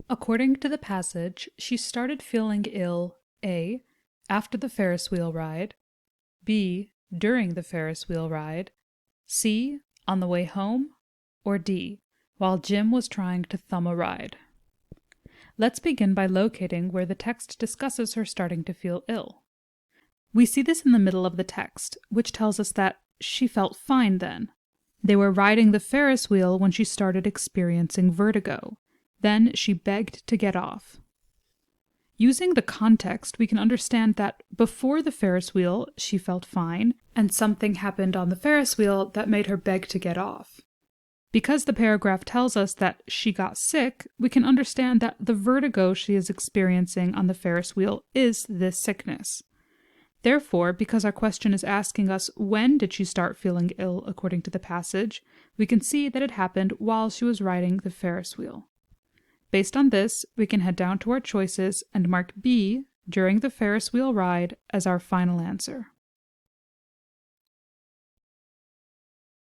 According to the passage, she started feeling ill A. after the Ferris wheel ride, B. during the Ferris wheel ride, C. on the way home, or D. while Jim was trying to thumb a ride. Let's begin by locating where the text discusses her starting to feel ill. We see this in the middle of the text, which tells us that she felt fine then. They were riding the Ferris wheel when she started experiencing vertigo. Then she begged to get off. Using the context, we can understand that before the Ferris wheel, she felt fine, and something happened on the Ferris wheel that made her beg to get off. Because the paragraph tells us that she got sick, we can understand that the vertigo she is experiencing on the Ferris wheel is this sickness. Therefore, because our question is asking us when did she start feeling ill according to the passage, we can see that it happened while she was riding the Ferris wheel. Based on this, we can head down to our choices and mark B, during the Ferris wheel ride, as our final answer.